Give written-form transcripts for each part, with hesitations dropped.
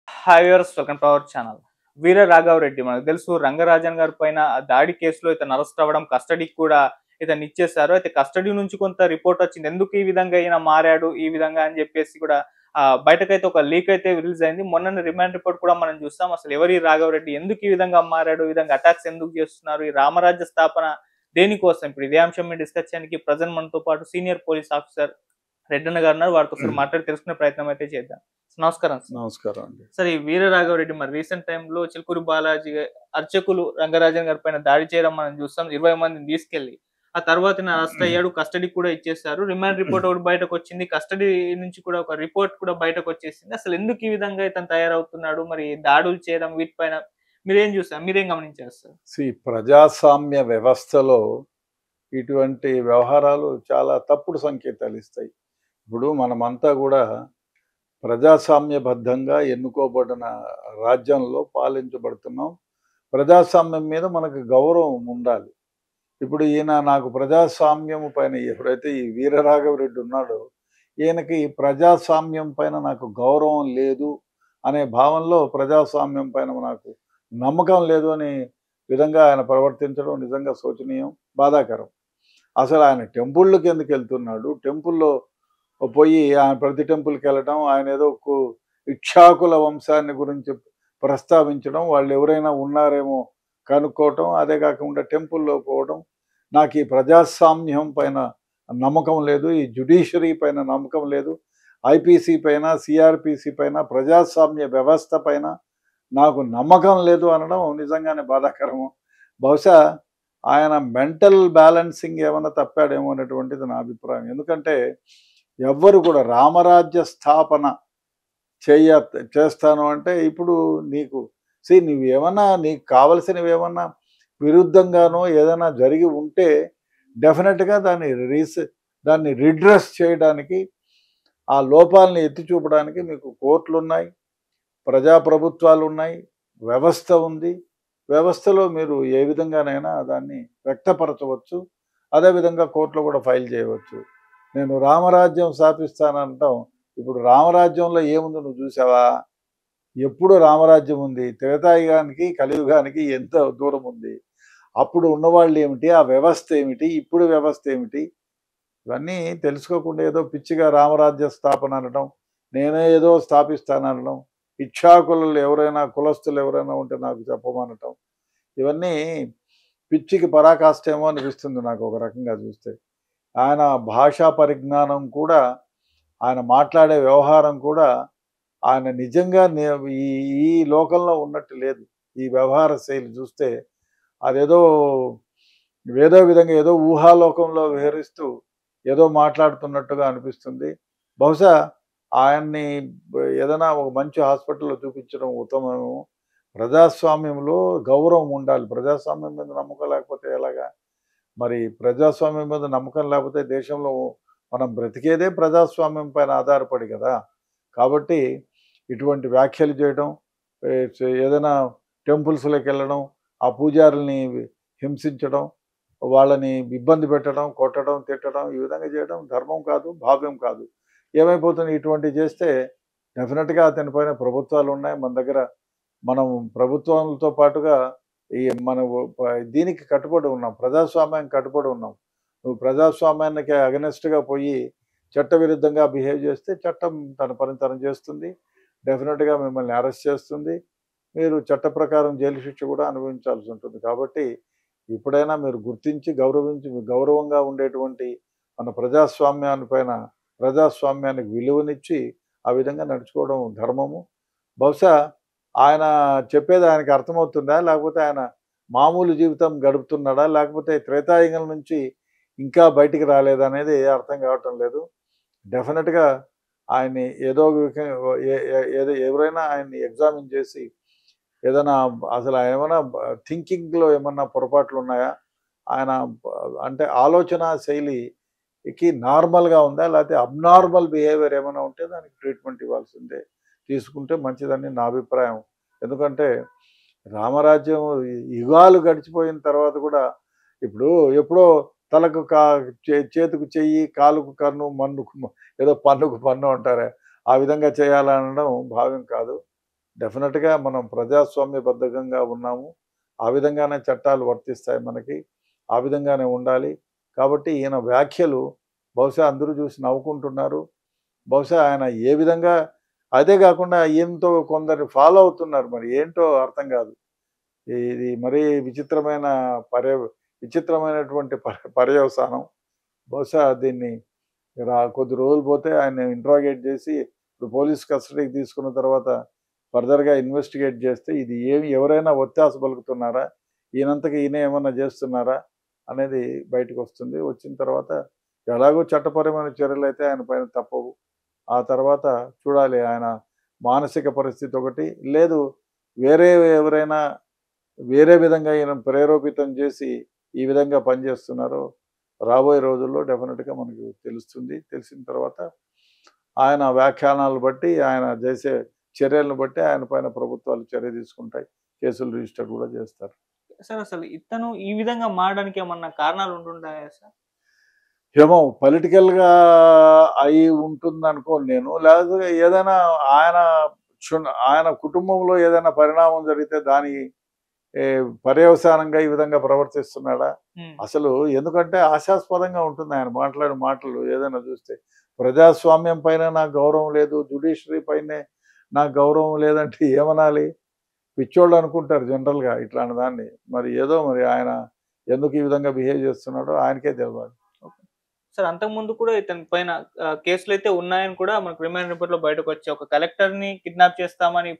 Hi viewers, welcome to our channel. Veera Raghava Reddy మనకు తెలుసు. రంగరాజన్ గారి పైన ఆ దాడి కేసులో ఇతను అరెస్ట్ అవ్వడం, కస్టడీకి కూడా ఇతన్ని ఇచ్చేశారు. అయితే కస్టడీ నుంచి కొంత రిపోర్ట్ వచ్చింది. ఎందుకు ఈ విధంగా ఈయన మారాడు ఈ విధంగా అని చెప్పేసి కూడా బయటకైతే ఒక లీక్ అయితే రిలీజ్ అయింది. మొన్ననే రిమాండ్ రిపోర్ట్ కూడా మనం చూస్తాం. అసలు ఎవరి రాఘవరెడ్డి, ఎందుకు ఈ విధంగా మారాడు, ఈ విధంగా అటాక్స్ ఎందుకు చేస్తున్నారు, ఈ రామరాజ్య స్థాపన దేనికోసం? ఇప్పుడు ఇదే అంశం మీద డిస్కస్ చేయడానికి ప్రజెంట్ మనతో పాటు సీనియర్ పోలీస్ ఆఫీసర్ రెడ్డన్న గారు ఉన్నారు. వారితో ఒకసారి మాట్లాడి తెలుసుకునే ప్రయత్నం అయితే చేద్దాం. నమస్కారం సార్. నమస్కారం అండి. సరే, ఈ వీర రాఘవరెడ్డి మరి రీసెంట్ టైంలో చిలుకూరి బాలాజీ అర్చకులు రంగరాజన్ గారి పైన దాడి చేయడం మనం చూస్తాం. 20 మందిని తీసుకెళ్లి ఆ తర్వాత అరెస్ట్ అయ్యాడు. కస్టడీ కూడా ఇచ్చేశారు. రిమాండ్ రిపోర్ట్ ఒకటి బయటకు వచ్చింది. కస్టడీ నుంచి కూడా ఒక రిపోర్ట్ కూడా బయటకు వచ్చేసింది. అసలు ఎందుకు ఈ విధంగా ఇతను తయారవుతున్నాడు, మరి దాడులు చేయడం వీటిపైన మీరేం చూసారు, మీరేం గమనించారు సార్? ప్రజాస్వామ్య వ్యవస్థలో ఇటువంటి వ్యవహారాలు చాలా తప్పుడు సంకేతాలు ఇస్తాయి. ఇప్పుడు మనమంతా కూడా ప్రజాస్వామ్యబద్ధంగా ఎన్నుకోబడిన రాజ్యంలో పాలించబడుతున్నాం. ప్రజాస్వామ్యం మీద మనకు గౌరవం ఉండాలి. ఇప్పుడు ఈయన నాకు ప్రజాస్వామ్యం పైన ఎప్పుడైతే ఈ వీరరాఘవరెడ్డి ఉన్నాడో, ఈయనకి ప్రజాస్వామ్యం పైన నాకు గౌరవం లేదు అనే భావనలో ప్రజాస్వామ్యం పైన నాకు నమ్మకం లేదు అనే విధంగా ఆయన ప్రవర్తించడం నిజంగా శోచనీయం, బాధాకరం. అసలు ఆయన టెంపుళ్ళకి ఎందుకు వెళ్తున్నాడు? టెంపుల్లో పోయి ఆయన ప్రతి టెంపుల్కి వెళ్ళటం, ఆయన ఏదో ఇక్షాకుల వంశాన్ని గురించి ప్రస్తావించడం, వాళ్ళు ఎవరైనా ఉన్నారేమో కనుక్కోవటం, అదే కాకుండా టెంపుల్లో పోవడం. నాకు ఈ ప్రజాస్వామ్యం పైన నమ్మకం లేదు, ఈ జ్యుడిషియరీ పైన నమ్మకం లేదు, ఐపీసీ పైన, సిఆర్పిసి పైన, ప్రజాస్వామ్య వ్యవస్థ పైన నాకు నమ్మకం లేదు అనడం నిజంగానే బాధాకరము. బహుశా ఆయన మెంటల్ బ్యాలెన్సింగ్ ఏమైనా తప్పాడేమో అనేటువంటిది నా అభిప్రాయం. ఎందుకంటే ఎవ్వరు కూడా రామరాజ్య స్థాపన చేస్తాను అంటే ఇప్పుడు నీకు నువ్వేమన్నా నీకు కావలసినవి ఏమన్నా విరుద్ధంగానో ఏదైనా జరిగి ఉంటే డెఫినెట్గా దాన్ని రిడ్రెస్ చేయడానికి, ఆ లోపాలని ఎత్తి చూపడానికి మీకు కోర్టులు ఉన్నాయి, ప్రజాప్రభుత్వాలు ఉన్నాయి, వ్యవస్థ ఉంది. వ్యవస్థలో మీరు ఏ విధంగానైనా దాన్ని వ్యక్తపరచవచ్చు. అదేవిధంగా కోర్టులో కూడా ఫైల్ చేయవచ్చు. నేను రామరాజ్యం స్థాపిస్తానంటాం. ఇప్పుడు రామరాజ్యంలో ఏముంది నువ్వు చూసావా? ఎప్పుడు రామరాజ్యం ఉంది. త్రేతాయుగానికి కలియుగానికి ఎంత దూరం ఉంది. అప్పుడు ఉన్నవాళ్ళు ఏమిటి, ఆ వ్యవస్థ ఏమిటి, ఇప్పుడు వ్యవస్థ ఏమిటి, ఇవన్నీ తెలుసుకోకుండా ఏదో పిచ్చిగా రామరాజ్య స్థాపన అనడం, నేనే ఏదో స్థాపిస్తాననడం, ఇక్షాకులు ఎవరైనా కులస్తులు ఎవరైనా ఉంటే నాకు చెప్పమనటం, ఇవన్నీ పిచ్చికి పరాకాష్ఠేమో అనిపిస్తుంది నాకు ఒక రకంగా చూస్తే. ఆయన భాషా పరిజ్ఞానం కూడా, ఆయన మాట్లాడే వ్యవహారం కూడా ఆయన నిజంగా ఈ ఈ లోకంలో ఉన్నట్టు లేదు. ఈ వ్యవహార శైలి చూస్తే అదేదో ఏదో విధంగా ఏదో ఊహాలోకంలో విహరిస్తూ ఏదో మాట్లాడుతున్నట్టుగా అనిపిస్తుంది. బహుశా ఆయన్ని ఏదైనా ఒక మంచి హాస్పిటల్లో చూపించడం ఉత్తమము. ప్రజాస్వామ్యంలో గౌరవం ఉండాలి. ప్రజాస్వామ్యం మీద నమ్మకం లేకపోతే ఎలాగా? మరి ప్రజాస్వామ్యం మీద నమ్మకం లేకపోతే దేశంలో మనం బ్రతికేదే ప్రజాస్వామ్యం పైన ఆధారపడి కదా. కాబట్టి ఇటువంటి వ్యాఖ్యలు చేయడం, ఏదైనా టెంపుల్స్లోకి వెళ్ళడం, ఆ పూజారుల్ని హింసించడం, వాళ్ళని ఇబ్బంది పెట్టడం, కొట్టడం, తిట్టడం, ఈ విధంగా చేయడం ధర్మం కాదు, భావ్యం కాదు. ఏమైపోతుంది ఇటువంటివి చేస్తే? డెఫినెట్గా అతని పైన ప్రభుత్వాలు ఉన్నాయి మన దగ్గర. మనం ప్రభుత్వాలతో పాటుగా మన దీనికి కట్టుబడి ఉన్నాం, ప్రజాస్వామ్యానికి కట్టుబడి ఉన్నాం. నువ్వు ప్రజాస్వామ్యానికి అగనెస్ట్గా పోయి చట్టవిరుద్ధంగా బిహేవ్ చేస్తే చట్టం తన పని తను చేస్తుంది. డెఫినెట్గా మిమ్మల్ని అరెస్ట్ చేస్తుంది. మీరు చట్ట ప్రకారం జైలు శిక్ష కూడా అనుభవించాల్సి ఉంటుంది. కాబట్టి ఇప్పుడైనా మీరు గుర్తించి గౌరవించి గౌరవంగా ఉండేటువంటి మన ప్రజాస్వామ్యానికి విలువనిచ్చి ఆ విధంగా నడుచుకోవడం ధర్మము. బహుశా ఆయన చెప్పేది ఆయనకి అర్థమవుతుందా, లేకపోతే ఆయన మామూలు జీవితం గడుపుతున్నాడా, లేకపోతే త్రేతాయుగం నుంచి ఇంకా బయటికి రాలేదా అనేది అర్థం కావటం లేదు. డెఫినెట్గా ఆయన్ని ఏదో ఎవరైనా ఆయన్ని ఎగ్జామిన్ చేసి ఏదైనా అసలు ఆయన ఏమైనా థింకింగ్లో ఏమన్నా పొరపాట్లు ఉన్నాయా, ఆయన అంటే ఆలోచన శైలికి నార్మల్గా ఉందా, లేకపోతే అబ్నార్మల్ బిహేవియర్ ఏమైనా ఉంటే దానికి ట్రీట్మెంట్ ఇవ్వాల్సిందే, తీసుకుంటే మంచిదని నా అభిప్రాయం. ఎందుకంటే రామరాజ్యం యుగాలు గడిచిపోయిన తర్వాత కూడా ఇప్పుడు ఎప్పుడో తలకు చేతుకు చెయ్యి, కాలుకు కన్ను, మన్నుకు ఏదో పన్నుకు పన్ను అంటారే, ఆ విధంగా చేయాలనడం భావ్యం కాదు. డెఫినెట్గా మనం ప్రజాస్వామ్యబద్ధంగా ఉన్నాము. ఆ విధంగానే చట్టాలు వర్తిస్తాయి మనకి. ఆ విధంగానే ఉండాలి. కాబట్టి ఈయన వ్యాఖ్యలు బహుశా అందరూ చూసి నవ్వుకుంటున్నారు. బహుశా ఆయన ఏ విధంగా అదే కాకుండా ఈయనతో కొందరు ఫాలో అవుతున్నారు. మరి ఏంటో అర్థం కాదు. ఇది మరీ విచిత్రమైన విచిత్రమైనటువంటి పర్యవసానం. బహుశా దీన్ని కొద్ది రోజులు పోతే ఆయన్ని ఇంట్రాగేట్ చేసి ఇప్పుడు పోలీస్ కస్టడీకి తీసుకున్న తర్వాత ఫర్దర్‌గా ఇన్వెస్టిగేట్ చేస్తే ఇది ఎవరైనా ఒత్తాస పలుకుతున్నారా? ఈయనంతకి ఈయనే ఏమన్నా చేస్తున్నారా? అనేది బయటకొస్తుంది. వచ్చిన తర్వాత ఎలాగో చట్టపరమైన చర్యలైతే ఆయన పైన తప్పవు. ఆ తర్వాత చూడాలి ఆయన మానసిక పరిస్థితి ఒకటి, లేదు వేరే ఎవరైనా వేరే విధంగా ఈయనను ప్రేరేపితం చేసి ఈ విధంగా పనిచేస్తున్నారో రాబోయే రోజుల్లో డెఫినెట్‌గా మనకు తెలుస్తుంది. తెలిసిన తర్వాత ఆయన వ్యాఖ్యానాలు బట్టి, ఆయన చేసే చర్యలను బట్టి ఆయన పైన ప్రభుత్వాలు చర్య తీసుకుంటాయి. కేసులు రిజిస్టర్ కూడా చేస్తారు. సార్ అసలు ఇతను ఈ విధంగా మారడానికి ఏమన్నా కారణాలు ఉంటుంటాయా సార్? ఏమో పొలిటికల్‌గా అయి ఉంటుందనుకోను నేను. లేకపోతే ఏదైనా ఆయన ఆయన కుటుంబంలో ఏదైనా పరిణామం జరిగితే దాని పర్యవసానంగా ఈ విధంగా ప్రవర్తిస్తున్నాడా? హ్మ్. అసలు ఎందుకంటే హాస్యాస్పదంగా ఉంటుంది ఆయన మాట్లాడే మాటలు ఏదైనా చూస్తే. ప్రజాస్వామ్యం పైన నాకు గౌరవం లేదు, జ్యుడిషియరీ పైనే నాకు గౌరవం లేదంటే ఏమనాలి? పిచ్చోళ్ళు అనుకుంటారు జనరల్‌గా ఇట్లాంటి దాన్ని. మరి ఏదో మరి ఆయన ఎందుకు ఈ విధంగా బిహేవ్ చేస్తున్నాడో ఆయనకే తెలవాలి. ఓకే. సార్ అంతకుముందు కూడా ఇతని పైన కేసులైతే ఉన్నాయని కూడా మనకు రిమాండ్ రిపోర్ట్‌లో బయటకొచ్చాయి. ఒక కలెక్టర్‌ని కిడ్నాప్ చేస్తామని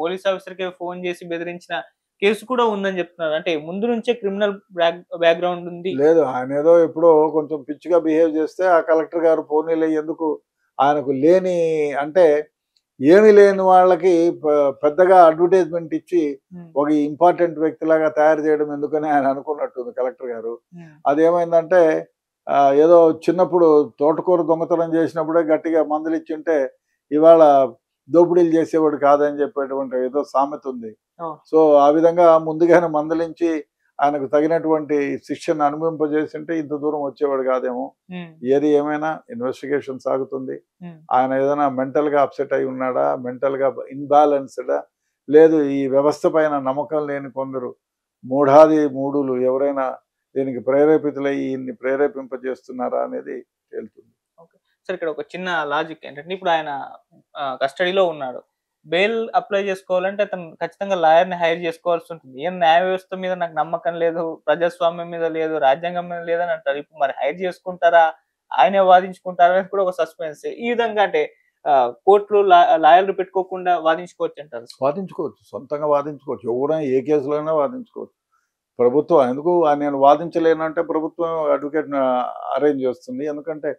పోలీస్ ఆఫీసర్‌కే ఫోన్ చేసి బెదిరించిన కేసు కూడా ఉందని చెప్తున్నారు. అంటే ముందు నుంచే క్రిమినల్ బ్యాక్‌గ్రౌండ్ ఉంది. లేదు ఆయనేదో ఎప్పుడో కొంచెం పిచ్చిగా బిహేవ్ చేస్తే ఆ కలెక్టర్ గారు పోనీలే ఎందుకు ఆయనకు లేని అంటే ఏమీ లేని వాళ్ళకి పెద్దగా అడ్వర్టైజ్మెంట్ ఇచ్చి హ్మ్. ఒక ఇంపార్టెంట్ వ్యక్తిలాగా తయారు చేయడం ఎందుకని ఆయన అనుకున్నట్టుంది కలెక్టర్ గారు. హ్మ్. అదేమైందంటే ఏదో చిన్నప్పుడు తోటకూర దొంగతనం చేసినప్పుడే గట్టిగా మందులిచ్చుంటే ఇవాళ దోపిడీలు చేసేవాడు కాదని చెప్పేటువంటి ఏదో సామెత ఉంది. ఓహ్! సో ఆ విధంగా ముందుగానే మందలించి ఆయనకు తగినటువంటి శిక్షను అనుభవింపజేసింటే ఇంత దూరం వచ్చేవాడు కాదేమో. హ్మ్. ఏది ఏమైనా ఇన్వెస్టిగేషన్ సాగుతుంది. హ్మ్. ఆయన ఏదైనా మెంటల్‌గా అప్సెట్ అయి ఉన్నాడా? మెంటల్‌గా ఇన్‌బాలెన్స్‌డా? లేదు ఈ వ్యవస్థ పైన నమ్మకం లేని కొందరు మూఢాది మూఢులు ఎవరైనా దీనికి ప్రేరేపితులై ఈయన్ని ప్రేరేపింపజేస్తున్నారా అనేది తేలుతుంది. ఓకే. సార్ ఇక్కడ ఒక చిన్న లాజిక్ ఏంటంటే ఇప్పుడు ఆయన కస్టడీలో ఉన్నాడు. బెయిల్ అప్లై చేసుకోవాలంటే అతను ఖచ్చితంగా లాయర్‌ని హైర్ చేసుకోవాల్సి ఉంటుంది. ఏం న్యాయ వ్యవస్థ మీద నాకు నమ్మకం లేదు, ప్రజాస్వామ్యం మీద లేదు, రాజ్యాంగం మీద లేదని అంటారు. ఇప్పుడు మరి హైర్ చేసుకుంటారా? ఆయనే వాదించుకుంటారా? అనేది కూడా ఒక సస్పెన్సే. ఈ విధంగా అంటే కోర్టులు లాయర్‌లు పెట్టుకోకుండా వాదించుకోవచ్చంటారు. వాదించుకోవచ్చు. సొంతంగా వాదించుకోవచ్చు. ఎవరైనా ఏ కేసులో అయినా వాదించుకోవచ్చు. ప్రభుత్వం ఎందుకు నేను వాదించలేనంటే ప్రభుత్వం అడ్వకేట్‌ని అరేంజ్ చేస్తుంది. ఎందుకంటే